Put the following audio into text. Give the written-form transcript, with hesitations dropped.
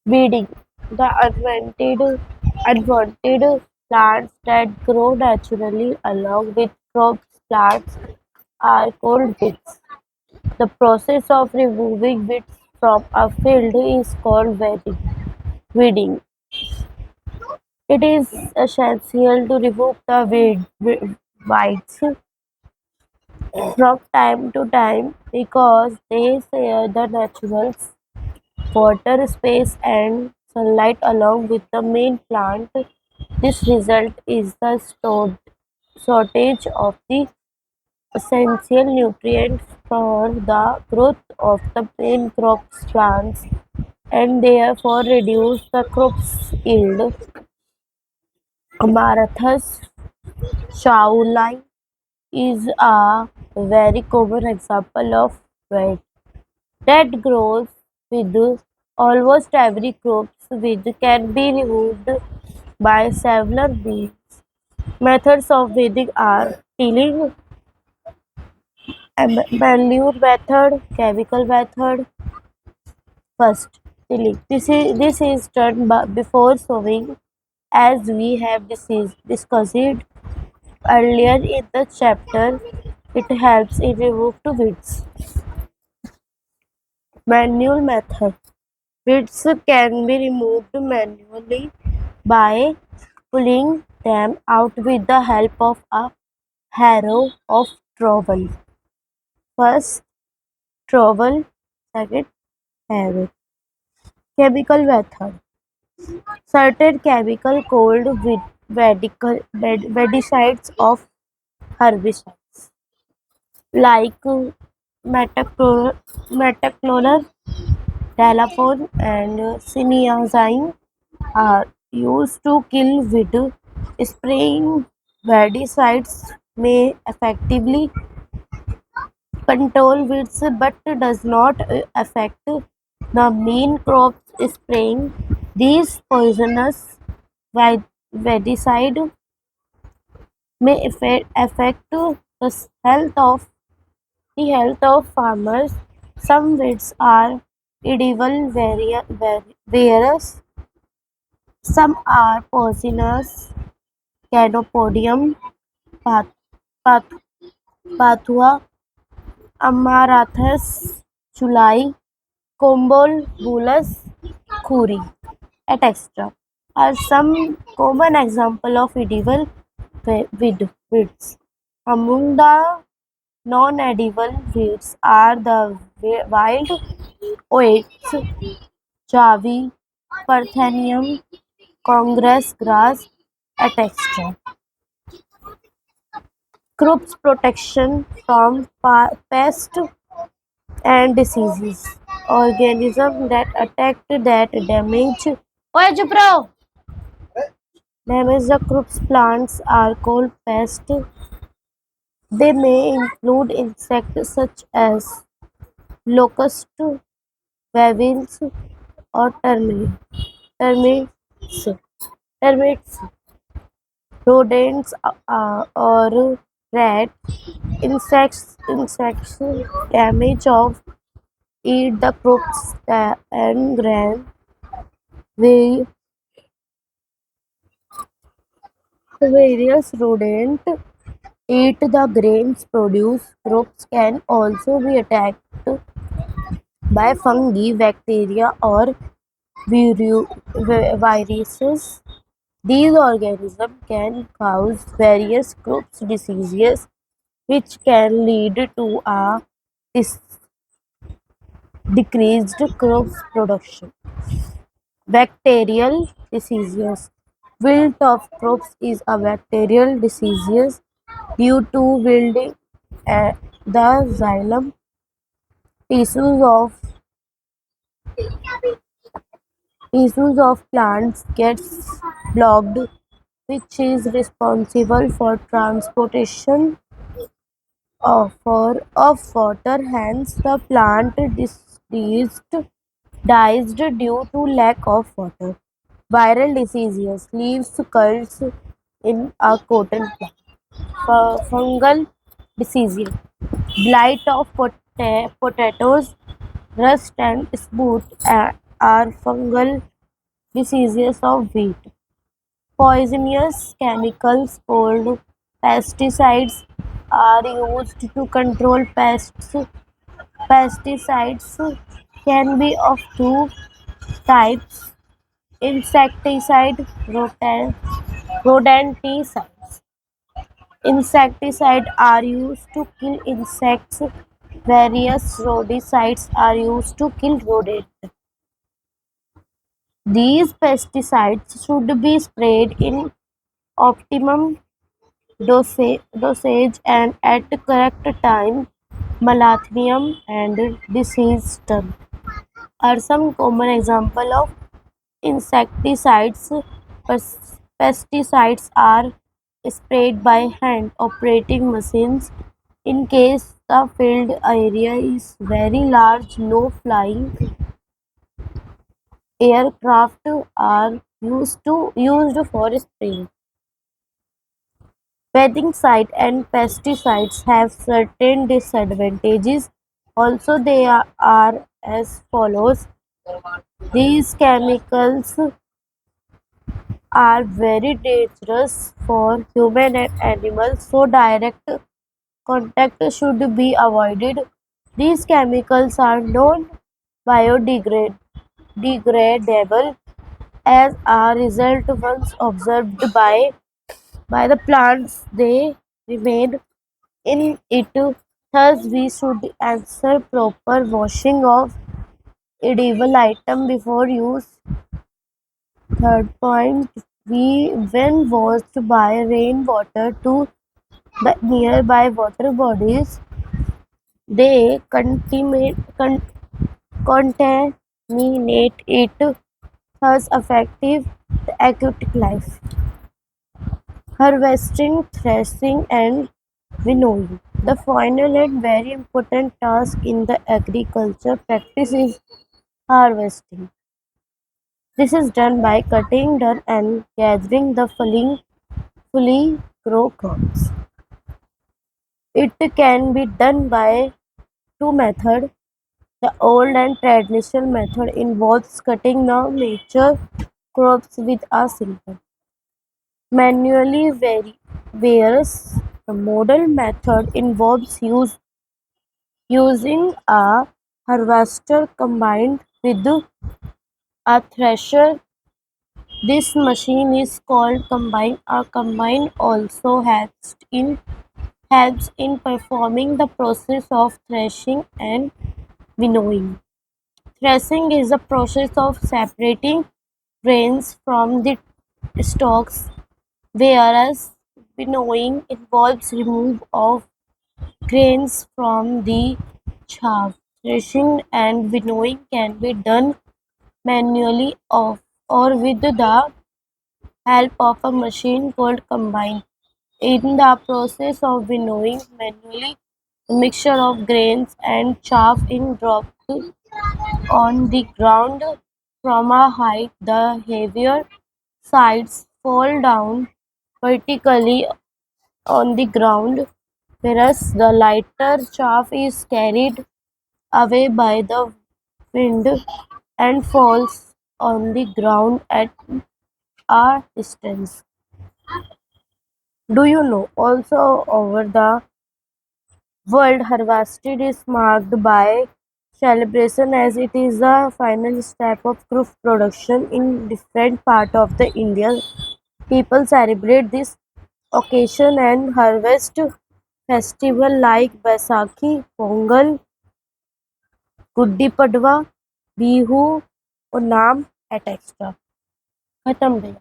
Weeding: the unwanted plants that grow naturally along with crops plants are called weeds. The process of removing weeds from a field is called weeding. It is essential to remove the weeds from time to time because they share the natural water, space, and sunlight along with the main plant. This result is the shortage of the essential nutrients for the growth of the main crops plants and therefore reduce the crop's yield. Amaranthus shaolai is a very common example of weed that grows with almost every crop. Weed can be removed by several means. Methods of weeding are tilling, manure method, chemical method. First, tilling. This is done before sowing, as we have discussed earlier in the chapter. It helps in remove to weeds. Manual method. Weeds can be removed manually by pulling them out with the help of a harrow or trowel. First, trowel. Second, harrow. Chemical method. Certain chemical called weedicides of herbicides like metaclonal, Delaphone, and cyniazine are used to kill weed. Spraying weedicides may effectively control weeds but does not affect the main crops. Spraying these poisonous weedicides may affect the health of farmers. Some weeds are edible, whereas some are poisonous. Canopodium path- path- pathua, Amaranthus chulai, Combolbulus khuri, etc. are some common examples of edible weeds. Among the non-edible weeds are the wild oats, Javi, Parthenium, Congress grass, etc. Crops protection from pests and diseases. Organisms that attack that damage the crops plants are called pests. They may include insects such as locusts, weevils, or termites. Termites, rodents, or rats. Insects damage of eat the crops and grain. The various rodents eat the grains produced. Crops can also be attacked by fungi, bacteria, or viruses. These organisms can cause various crops diseases, which can lead to a dis- decreased crop production. Bacterial diseases. Wilt of crops is a bacterial disease due to wilting. The xylem tissues of plants gets blocked, which is responsible for transportation of water. Hence, the plant dies due to lack of water. Viral diseases. Leaves curls in a cotton plant. Fungal diseases. Blight of potatoes, rust and spot are fungal diseases of wheat. Poisonous chemicals called pesticides are used to control pests. Pesticides can be of two types: insecticide, rodenticides. Insecticides are used to kill insects. Various rodenticides are used to kill rodents. These pesticides should be sprayed in optimum dosage and at correct time. Malathnium and disease are some common examples of insecticides. Pesticides are sprayed by hand operating machines. In case the field area is very large, low flying aircraft are used for spraying. Pesticide and pesticides have certain disadvantages. Also, they are as follows. These chemicals are very dangerous for human and animals, so direct contact should be avoided. These chemicals are non-biodegradable. As a result, once observed by the plants, they remain in it. Thus, we should ensure proper washing of edible item before use. Third point, we when washed by rainwater to the nearby water bodies, they contaminate it, thus affecting the aquatic life. Harvesting, threshing, and winnowing. The final and very important task in the agriculture practice is harvesting. This is done by cutting down and gathering the fully grown crops. It can be done by two methods. The old and traditional method involves cutting the mature crops with a simple manually whereas the modern method involves using a harvester combined with a thresher. This machine is called combine. A combine also helps in performing the process of threshing and winnowing. Threshing is the process of separating grains from the stalks, whereas winnowing involves removal of grains from the chaff. Threshing and winnowing can be done manually or with the help of a machine called combine. In the process of winnowing manually, the mixture of grains and chaff is dropped on the ground from a height. The heavier sides fall down vertically on the ground, whereas the lighter chaff is carried away by the wind and falls on the ground at a distance. Do you know? Also, over the world, harvested is marked by celebration as it is the final step of crop production in different parts of the India. People celebrate this occasion and harvest festival like Baisakhi, Pongal, Guddi Padwa, Bihu, Onam, etc. खत्म भैया